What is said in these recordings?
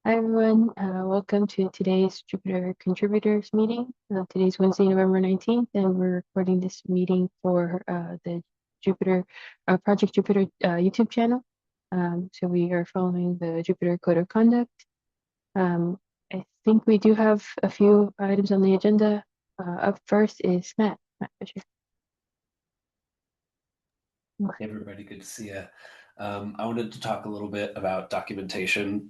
Hi everyone, welcome to today's Jupyter contributors meeting. Today's Wednesday, November 19th, and we're recording this meeting for the Jupyter Project Jupyter YouTube channel. So we are following the Jupyter Code of Conduct. I think we do have a few items on the agenda. Up first is Matt Fisher. Hey everybody, good to see you. I wanted to talk a little bit about documentation.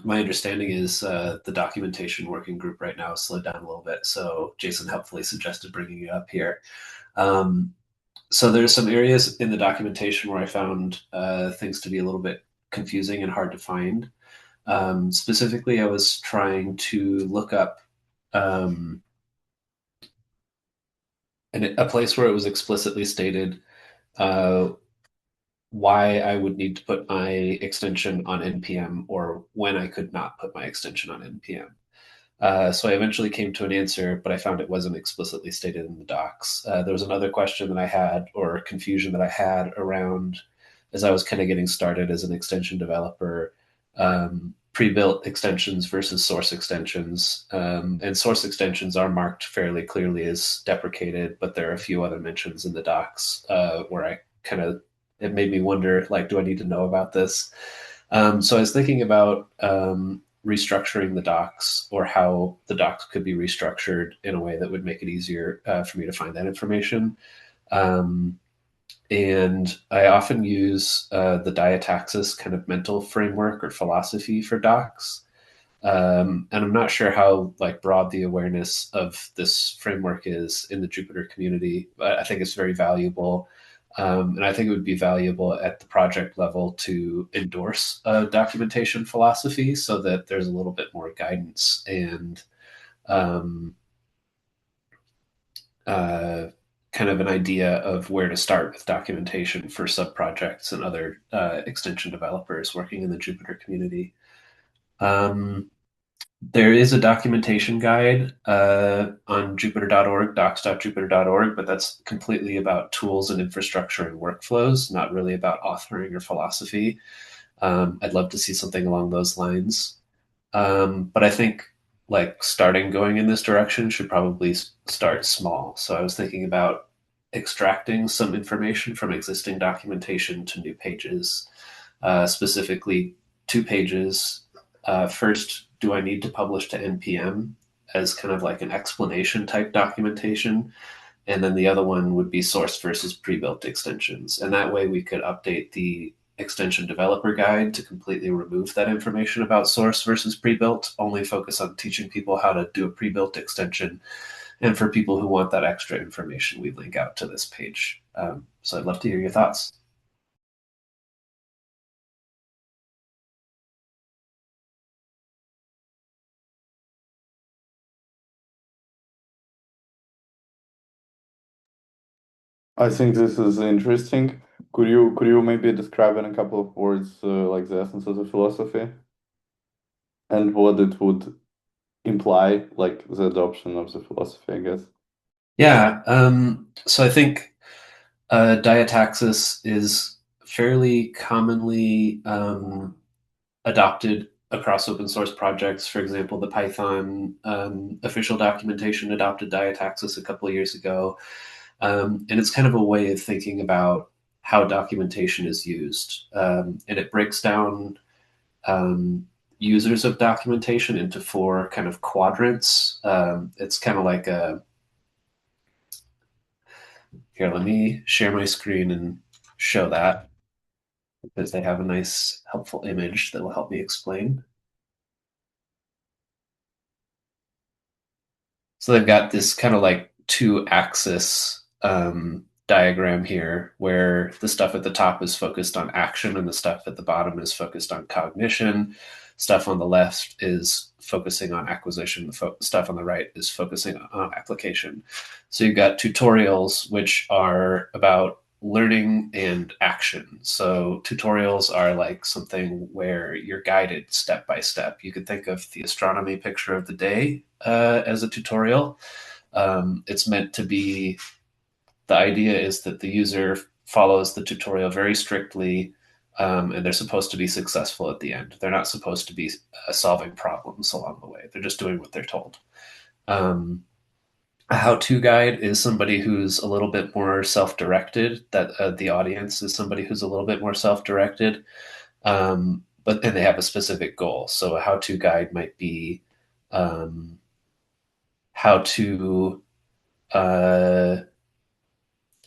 My understanding is the documentation working group right now has slowed down a little bit, so Jason helpfully suggested bringing you up here. So there's some areas in the documentation where I found things to be a little bit confusing and hard to find. Specifically, I was trying to look up a place where it was explicitly stated uh, why I would need to put my extension on NPM or when I could not put my extension on NPM. So I eventually came to an answer, but I found it wasn't explicitly stated in the docs. There was another question that I had, or confusion that I had around as I was kind of getting started as an extension developer, pre-built extensions versus source extensions. And source extensions are marked fairly clearly as deprecated, but there are a few other mentions in the docs where I kind of it made me wonder, like, do I need to know about this? So I was thinking about restructuring the docs or how the docs could be restructured in a way that would make it easier for me to find that information. Um, and I often use the diataxis kind of mental framework or philosophy for docs. And I'm not sure how like broad the awareness of this framework is in the Jupyter community, but I think it's very valuable. And I think it would be valuable at the project level to endorse a documentation philosophy so that there's a little bit more guidance and um, uh, kind of an idea of where to start with documentation for sub projects and other extension developers working in the Jupyter community. Um, There is a documentation guide on Jupyter.org, docs.jupyter.org, but that's completely about tools and infrastructure and workflows, not really about authoring or philosophy. I'd love to see something along those lines. But I think like starting going in this direction should probably start small. So I was thinking about extracting some information from existing documentation to new pages, specifically two pages. First, do I need to publish to NPM as kind of like an explanation type documentation? And then the other one would be source versus pre-built extensions. And that way we could update the extension developer guide to completely remove that information about source versus pre-built, only focus on teaching people how to do a pre-built extension. And for people who want that extra information, we link out to this page. So I'd love to hear your thoughts. I think this is interesting. Could you maybe describe in a couple of words like the essence of the philosophy and what it would imply, like the adoption of the philosophy, I guess. Yeah. So I think diataxis is fairly commonly adopted across open source projects. For example, the Python official documentation adopted diataxis a couple of years ago. And it's kind of a way of thinking about how documentation is used. And it breaks down um, users of documentation into four kind of quadrants. It's kind of like a here, let me share my screen and show that because they have a nice, helpful image that will help me explain. So they've got this kind of like two axis diagram here where the stuff at the top is focused on action and the stuff at the bottom is focused on cognition. Stuff on the left is focusing on acquisition. The stuff on the right is focusing on application. So you've got tutorials, which are about learning and action. So tutorials are like something where you're guided step by step. You could think of the astronomy picture of the day as a tutorial. It's meant to be, the idea is that the user follows the tutorial very strictly, and they're supposed to be successful at the end. They're not supposed to be solving problems along the way. They're just doing what they're told. Um, a how-to guide is somebody who's a little bit more self-directed. That the audience is somebody who's a little bit more self-directed, but and they have a specific goal. So a how-to guide might be um, how to uh,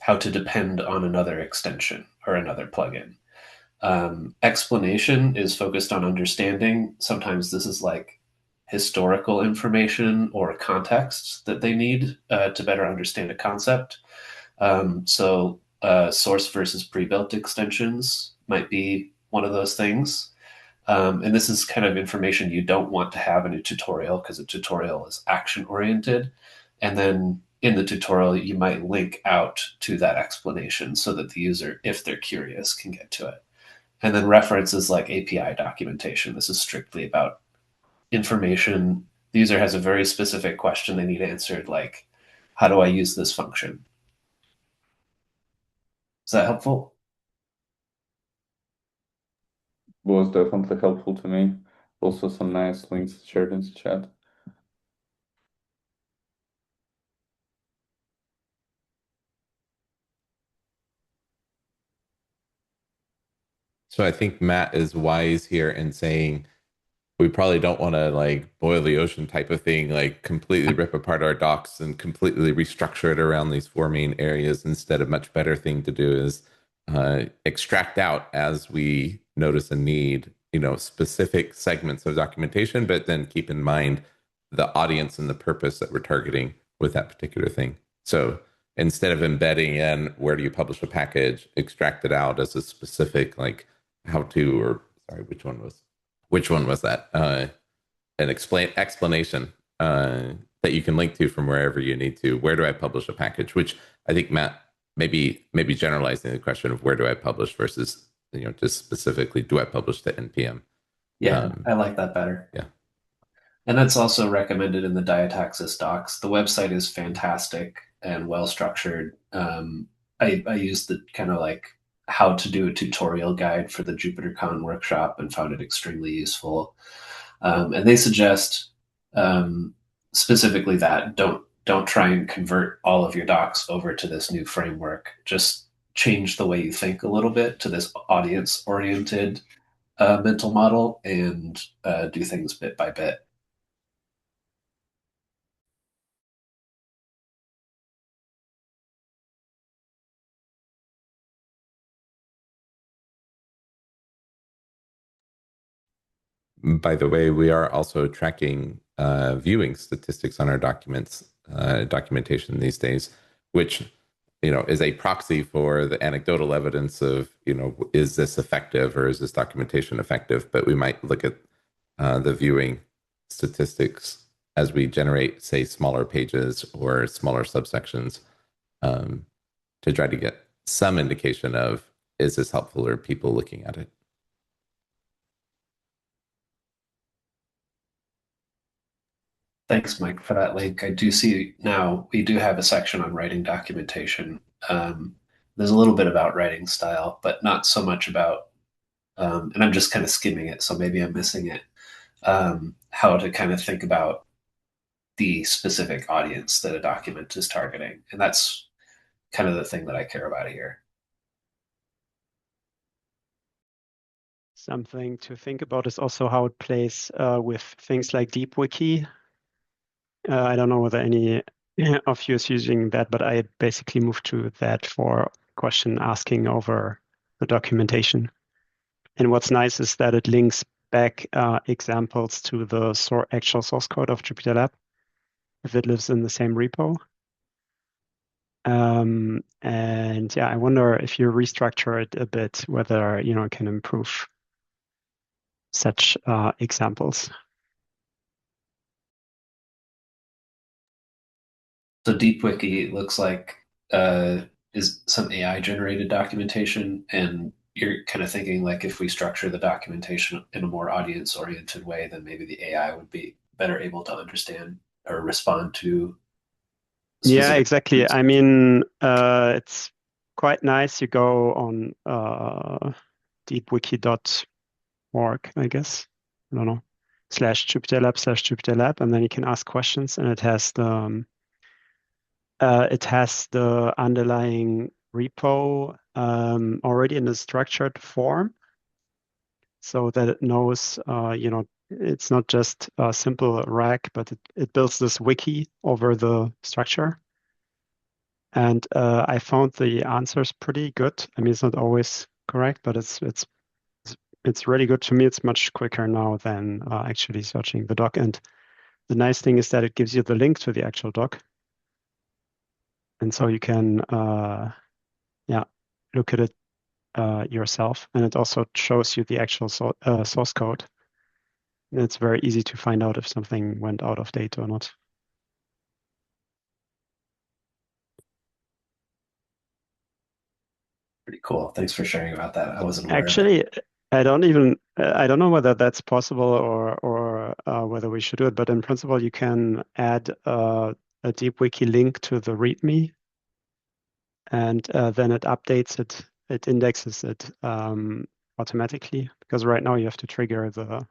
how to depend on another extension or another plugin. Explanation is focused on understanding. Sometimes this is like historical information or context that they need to better understand a concept. Source versus pre-built extensions might be one of those things. And this is kind of information you don't want to have in a tutorial because a tutorial is action oriented. And then in the tutorial, you might link out to that explanation so that the user, if they're curious, can get to it. And then references like API documentation. This is strictly about information. The user has a very specific question they need answered, like, how do I use this function? Is that helpful? Was definitely helpful to me. Also, some nice links shared in the chat. So I think Matt is wise here in saying we probably don't want to like boil the ocean type of thing, like completely rip apart our docs and completely restructure it around these four main areas. Instead, a much better thing to do is extract out as we notice a need, specific segments of documentation, but then keep in mind the audience and the purpose that we're targeting with that particular thing. So instead of embedding in where do you publish a package, extract it out as a specific like how to, or sorry, which one was that? An explanation that you can link to from wherever you need to. Where do I publish a package? Which I think Matt maybe generalizing the question of where do I publish versus just specifically do I publish to npm? Yeah, I like that better. Yeah. And that's also recommended in the Diataxis docs. The website is fantastic and well structured. I used the kind of like how to do a tutorial guide for the JupyterCon workshop and found it extremely useful. And they suggest specifically that don't try and convert all of your docs over to this new framework. Just change the way you think a little bit to this audience oriented mental model and do things bit by bit. By the way, we are also tracking viewing statistics on our documentation these days, which is a proxy for the anecdotal evidence of is this effective or is this documentation effective? But we might look at the viewing statistics as we generate, say, smaller pages or smaller subsections to try to get some indication of is this helpful or people looking at it. Thanks, Mike, for that link. I do see now we do have a section on writing documentation. There's a little bit about writing style, but not so much about, and I'm just kind of skimming it, so maybe I'm missing it, how to kind of think about the specific audience that a document is targeting. And that's kind of the thing that I care about here. Something to think about is also how it plays with things like DeepWiki. I don't know whether any of you is using that, but I basically moved to that for question asking over the documentation. And what's nice is that it links back examples to the actual source code of JupyterLab if it lives in the same repo. And yeah, I wonder if you restructure it a bit, whether it can improve such examples. So DeepWiki looks like is some AI generated documentation, and you're kind of thinking like if we structure the documentation in a more audience oriented way, then maybe the AI would be better able to understand or respond to. Yeah, exactly. I mean, it's quite nice. You go on deepwiki.org, I guess. I don't know. /JupyterLab/JupyterLab, and then you can ask questions, and it has the underlying repo already in a structured form, so that it knows, it's not just a simple rack, but it builds this wiki over the structure. And I found the answers pretty good. I mean, it's not always correct, but it's really good. To me, it's much quicker now than actually searching the doc. And the nice thing is that it gives you the link to the actual doc. And so you can, look at it yourself. And it also shows you the actual source code. And it's very easy to find out if something went out of date or not. Pretty cool. Thanks for sharing about that. I wasn't aware of it. Actually, I don't know whether that's possible or whether we should do it, but in principle, you can add a deep wiki link to the README, and then it updates it, it indexes it automatically, because right now you have to trigger the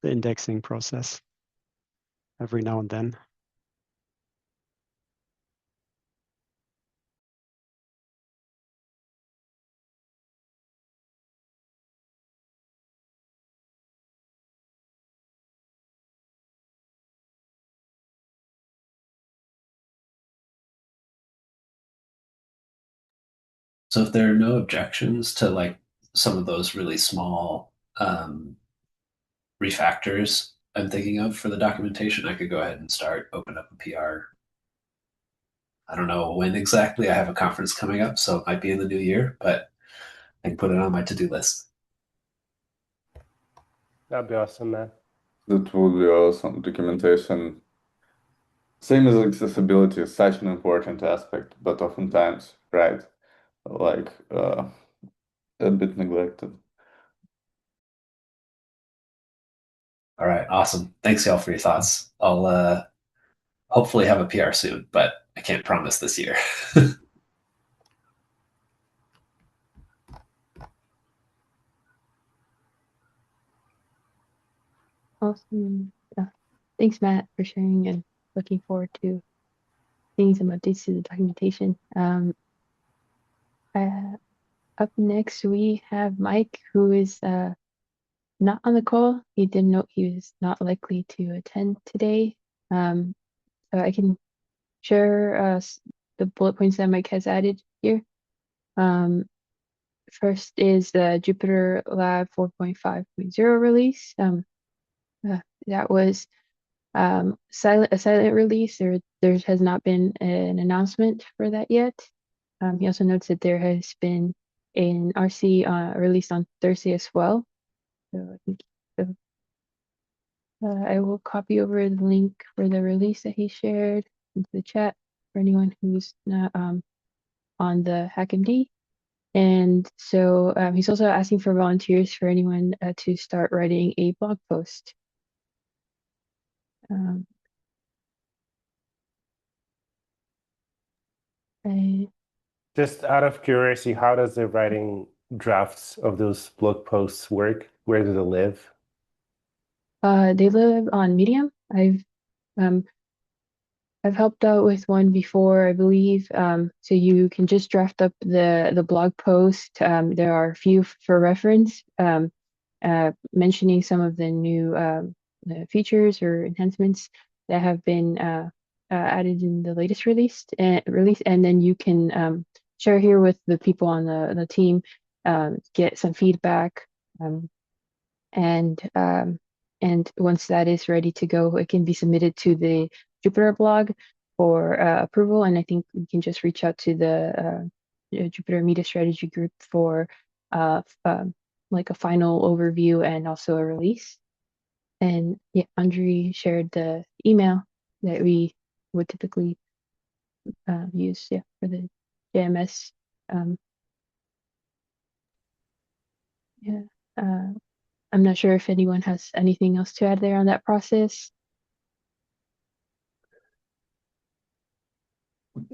indexing process every now and then. So if there are no objections to like some of those really small refactors I'm thinking of for the documentation, I could go ahead and open up a PR. I don't know when exactly. I have a conference coming up, so it might be in the new year, but I can put it on my to-do list. That'd be awesome, man. That would be awesome. Documentation, same as accessibility, is such an important aspect, but oftentimes, right, like a bit neglected. All right, awesome. Thanks, y'all, for your thoughts. I'll hopefully have a PR soon, but I can't promise this year. Awesome. Thanks, Matt, for sharing, and looking forward to seeing some updates to the documentation. Up next, we have Mike, who is not on the call. He did note he was not likely to attend today. So I can share the bullet points that Mike has added here. First is the JupyterLab 4.5.0 release. That was a silent release. There has not been an announcement for that yet. He also notes that there has been an RC released on Thursday as well. So I think I will copy over the link for the release that he shared into the chat for anyone who's not on the HackMD. And so he's also asking for volunteers for anyone to start writing a blog post. Just out of curiosity, how does the writing drafts of those blog posts work? Where do they live? They live on Medium. I've helped out with one before, I believe. So you can just draft up the blog post. There are a few for reference, mentioning some of the new features or enhancements that have been added in the latest release, and then you can share here with the people on the team, get some feedback, and once that is ready to go, it can be submitted to the Jupyter blog for approval. And I think we can just reach out to the Jupyter Media Strategy Group for like a final overview and also a release. And yeah, Andre shared the email that we would typically use, for the JMS. I'm not sure if anyone has anything else to add there on that process.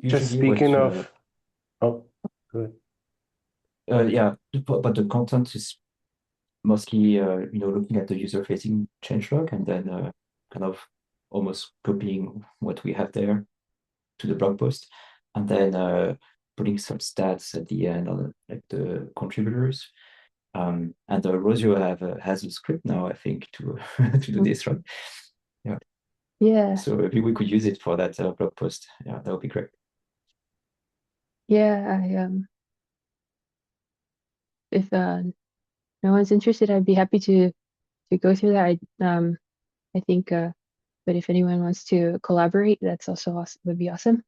Just speaking of, oh, good. Yeah, but the content is mostly looking at the user-facing changelog and then kind of almost copying what we have there to the blog post, and then putting some stats at the end on like the contributors. And Rosio has a script now, I think, to to do this, right? Yeah. Yeah. So maybe we could use it for that blog post. Yeah, that would be great. Yeah, if no one's interested, I'd be happy to go through that. I think but if anyone wants to collaborate, that's also awesome, would be awesome.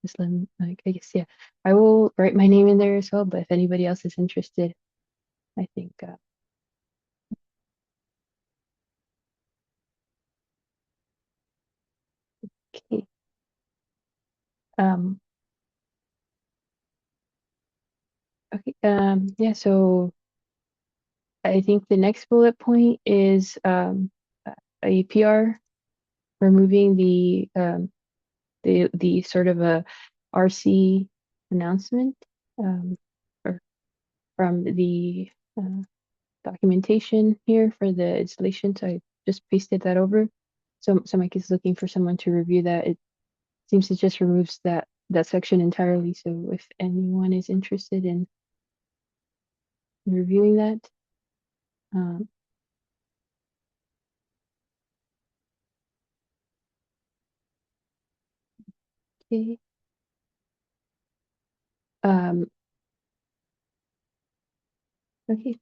Just let me, like, I guess, yeah, I will write my name in there as well, but if anybody else is interested, I think okay. Um okay, yeah, so I think the next bullet point is a PR removing the sort of a RC announcement or from the documentation here for the installation. So I just pasted that over. So Mike is looking for someone to review that. It seems it just removes that section entirely. So if anyone is interested in reviewing that, um, okay. Um, okay,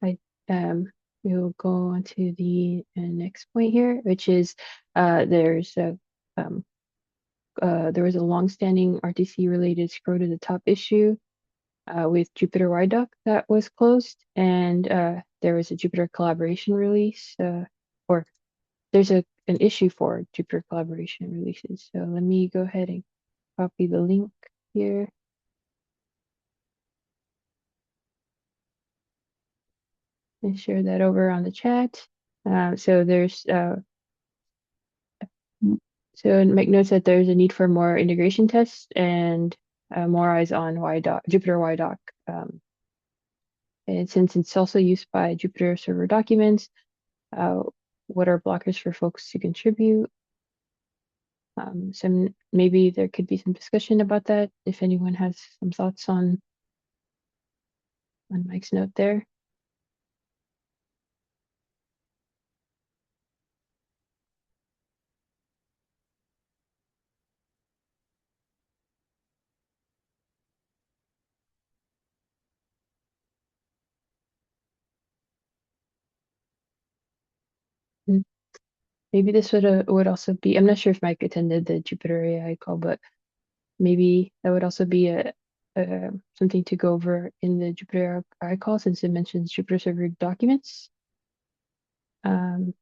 we'll go on to the next point here, which is there's a there was a long-standing RTC related scroll to the top issue with Jupyter YDoc that was closed, and there was a Jupyter collaboration release, or there's an issue for Jupyter collaboration releases. So let me go ahead and copy the link here and share that over on the chat. So there's so make notes that there's a need for more integration tests and more eyes on YDoc, Jupyter YDoc. And since it's also used by Jupyter Server Documents, what are blockers for folks to contribute? Some maybe there could be some discussion about that if anyone has some thoughts on Mike's note there. Maybe this would also be, I'm not sure if Mike attended the Jupyter AI call, but maybe that would also be a something to go over in the Jupyter AI call since it mentions Jupyter Server Documents. I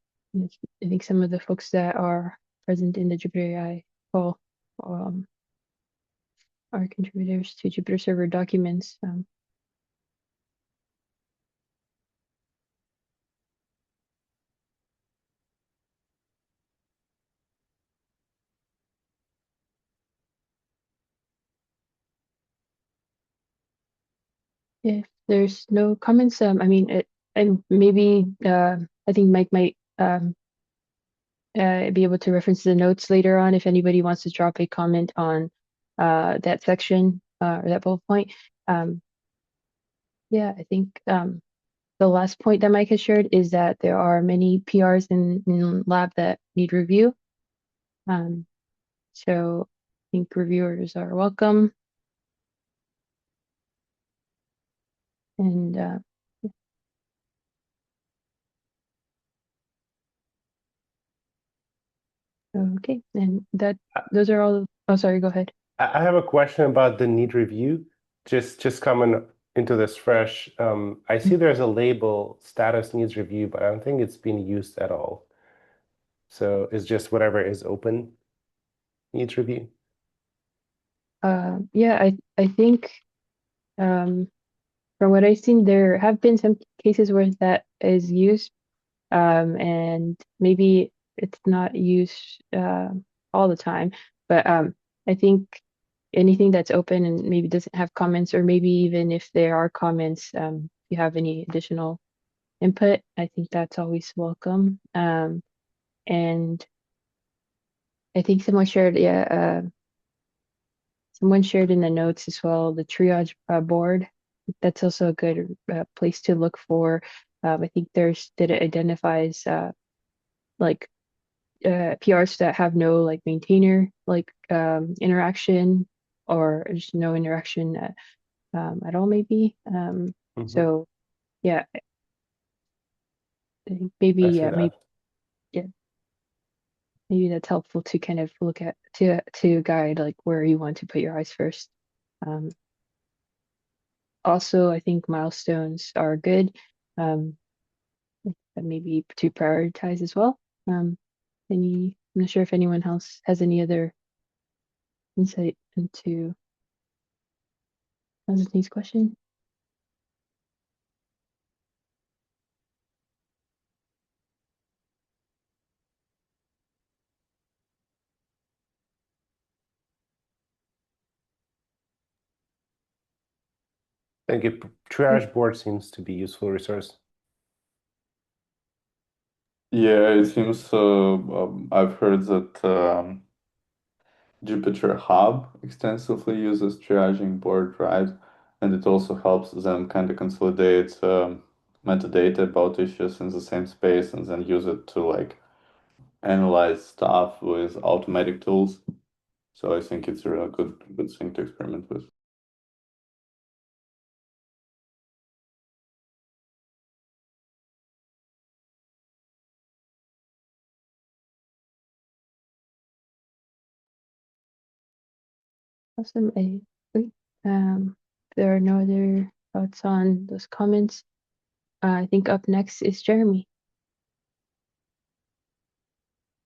think some of the folks that are present in the Jupyter AI call are contributors to Jupyter Server Documents. If there's no comments, I mean, and maybe I think Mike might be able to reference the notes later on if anybody wants to drop a comment on that section or that bullet point. Yeah, I think the last point that Mike has shared is that there are many PRs in lab that need review. So I think reviewers are welcome. And okay, and those are all. Oh, sorry, go ahead. I have a question about the need review. Just coming into this fresh. I see there's a label status needs review, but I don't think it's being used at all. So it's just whatever is open needs review. Yeah, I think from what I've seen, there have been some cases where that is used, and maybe it's not used all the time. But I think anything that's open and maybe doesn't have comments, or maybe even if there are comments, if you have any additional input, I think that's always welcome. And I think someone shared, someone shared in the notes as well, the triage board. That's also a good place to look for. I think that it identifies like PRs that have no like maintainer like interaction, or just no interaction at all, maybe. So yeah, I think maybe I see that. maybe that's helpful to kind of look at to guide like where you want to put your eyes first. Also, I think milestones are good, um, maybe to prioritize as well. I'm not sure if anyone else has any other insight into Anthony's question. Thank you. Triage board seems to be a useful resource. Yeah, it seems I've heard that Jupyter Hub extensively uses triaging board, right? And it also helps them kind of consolidate metadata about issues in the same space and then use it to like analyze stuff with automatic tools. So I think it's a really good thing to experiment with. Awesome. Great. If there are no other thoughts on those comments, I think up next is Jeremy.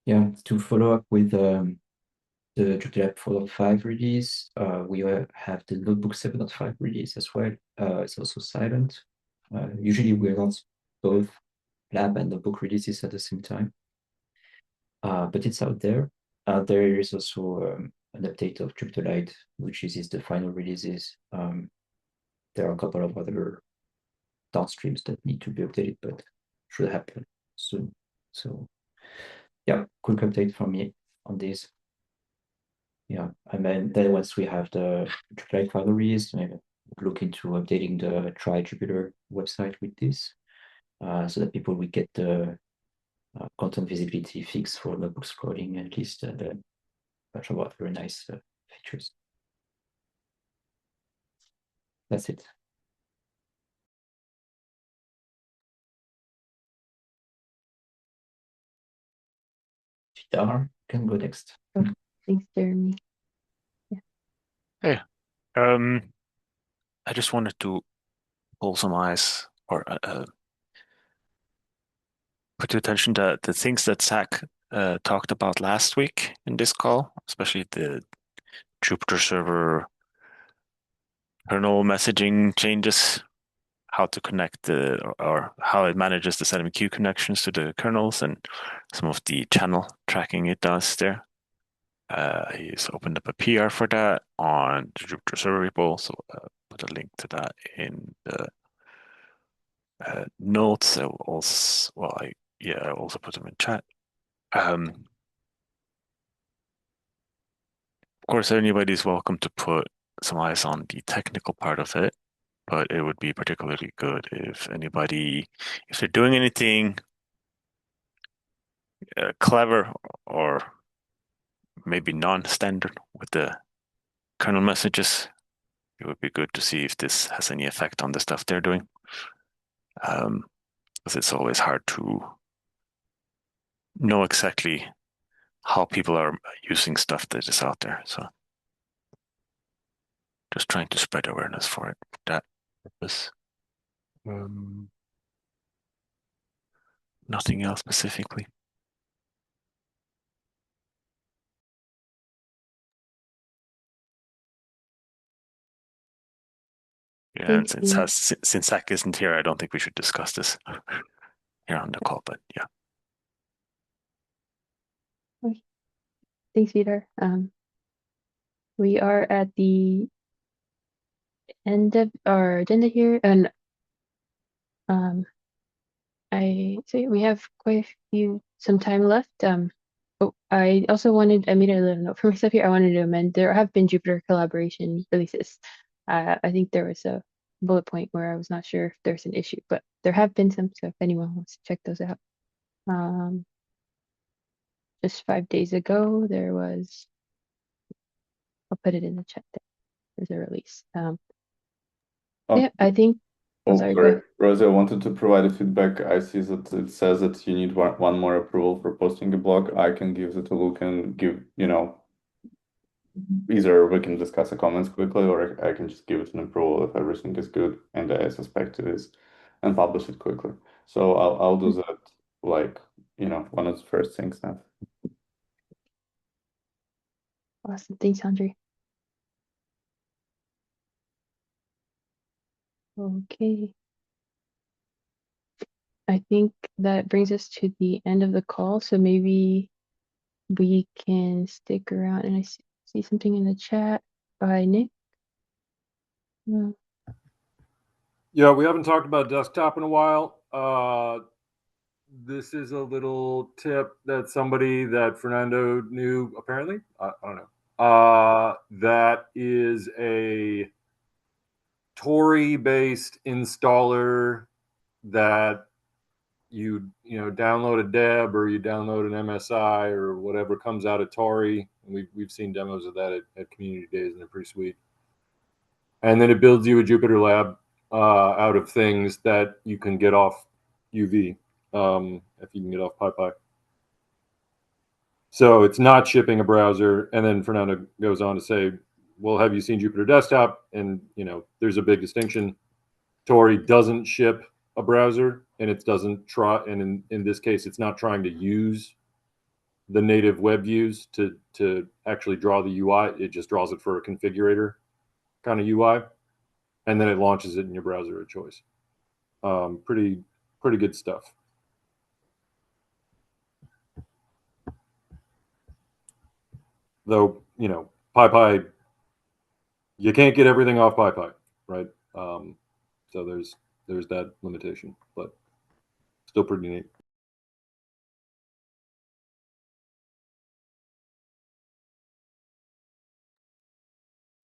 Yeah, to follow up with the JupyterLab 4.5 release, we have the Notebook 7.5 release as well. It's also silent. Usually we announce both lab and notebook releases at the same time. But it's out there. There is also an update of JupyterLite, which is the final releases. There are a couple of other downstreams that need to be updated, but should happen soon. So yeah, quick update from me on this. Yeah, and then once we have the JupyterLite final release, maybe look into updating the Try Jupyter website with this, so that people will get the content visibility fix for notebook scrolling, at least the bunch of other nice features. That's it. Vidar can go next. Thanks, Jeremy. Hey, I just wanted to pull some eyes or put your attention to the things that Zach talked about last week in this call, especially the Jupyter server kernel messaging changes, how to connect or how it manages the ZMQ connections to the kernels, and some of the channel tracking it does there. He's opened up a PR for that on the Jupyter server repo, so put a link to that in the notes. I will also, I also put them in chat. Of course, anybody's welcome to put some eyes on the technical part of it, but it would be particularly good if they're doing anything clever or maybe non-standard with the kernel messages, it would be good to see if this has any effect on the stuff they're doing. Because it's always hard to know exactly how people are using stuff that is out there. So just trying to spread awareness for it for that purpose. Nothing else specifically. Yeah, and since Zach isn't here, I don't think we should discuss this here on the call, but yeah. Thanks, Peter. We are at the end of our agenda here, and I say we have quite some time left. I also I made a little note for myself here. I wanted to amend. There have been Jupyter collaboration releases. I think there was a bullet point where I was not sure if there's an issue, but there have been some. So if anyone wants to check those out, just 5 days ago there was. I'll put it in the chat. There's a release. Yeah, I think. Oh, Sorry, go sorry, ahead. Rosie, I wanted to provide a feedback. I see that it says that you need one more approval for posting a blog. I can give it a look and give, either we can discuss the comments quickly, or I can just give it an approval if everything is good, and I suspect it is, and publish it quickly. So I'll do that, like, one of the first things now. Awesome. Thanks, Andre. Okay. I think that brings us to the end of the call. So maybe we can stick around, and I see something in the chat by Nick. Yeah, we haven't talked about desktop in a while. This is a little tip that somebody that Fernando knew, apparently, I don't know, that is a Tori-based installer that you download a deb or you download an MSI or whatever comes out of Tori. We've seen demos of that at community days, and they're pretty sweet. And then it builds you a JupyterLab out of things that you can get off UV, if you can get off PyPy. So it's not shipping a browser. And then Fernando goes on to say, well, have you seen Jupyter Desktop? And there's a big distinction. Tori doesn't ship a browser, and it doesn't try. And in this case, it's not trying to use the native web views to actually draw the UI. It just draws it for a configurator kind of UI, and then it launches it in your browser of choice. Pretty good stuff. Though, PyPy, you can't get everything off PyPy, right? So there's that limitation, but still pretty neat.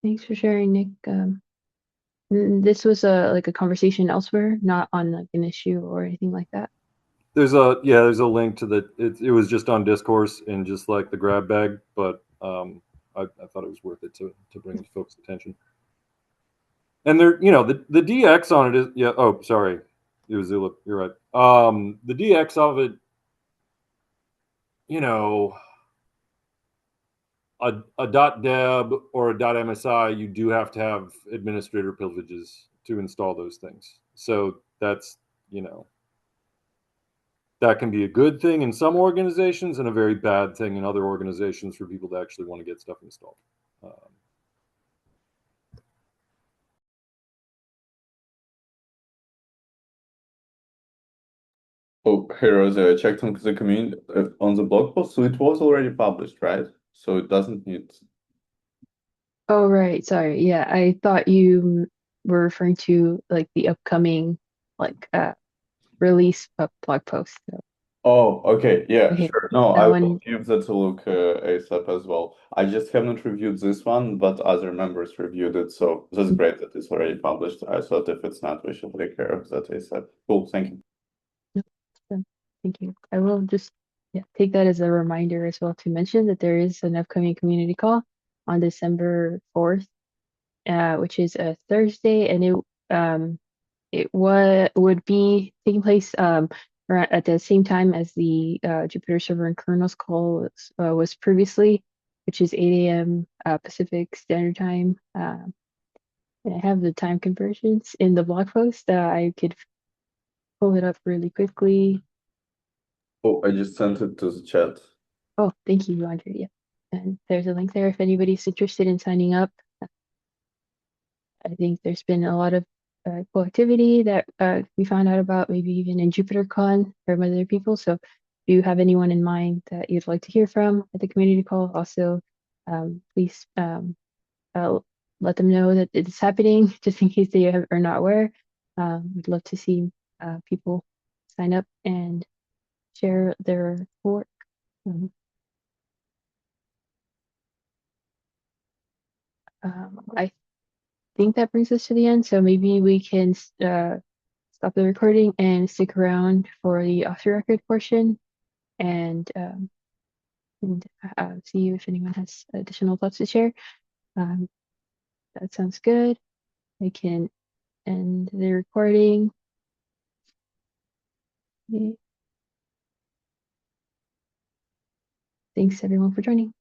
Thanks for sharing, Nick. This was like a conversation elsewhere, not on like an issue or anything like that. There's a link to the. It was just on Discourse and just like the grab bag, but I thought it was worth it to bring to folks' attention. And there, the DX on it is Oh, sorry, it was Zulip. You're right. The DX of it, a .deb or a .msi, you do have to have administrator privileges to install those things. So that's that can be a good thing in some organizations and a very bad thing in other organizations for people that actually want to get stuff installed. Oh, hey Rosie, I checked on the community on the blog post, so it was already published, right? So it doesn't need. Oh, right. Sorry. Yeah, I thought you were referring to like the upcoming release of blog post. So. Oh, okay. Yeah, Okay. sure. No, That I one. will give that a look ASAP as well. I just haven't reviewed this one, but other members reviewed it, so that's great that it's already published. I thought if it's not, we should take care of that ASAP. Cool, thank you. No, thank you. I will just take that as a reminder as well to mention that there is an upcoming community call on December 4th, which is a Thursday, and it would be taking place at the same time as the Jupyter Server and Kernels call was previously, which is 8 a.m. Pacific Standard Time. And I have the time conversions in the blog post. I could pull it up really quickly. Oh, I just sent it to the chat. Oh, thank you, Andre. Yeah, and there's a link there if anybody's interested in signing up. I think there's been a lot of cool activity that we found out about, maybe even in JupyterCon from other people. So if you have anyone in mind that you'd like to hear from at the community call, also please let them know that it's happening, just in case they are not aware. We'd love to see people sign up and share their work. I think that brings us to the end, so maybe we can stop the recording and stick around for the off the record portion and see if anyone has additional thoughts to share. That sounds good. I can end the recording. Okay. Thanks everyone for joining.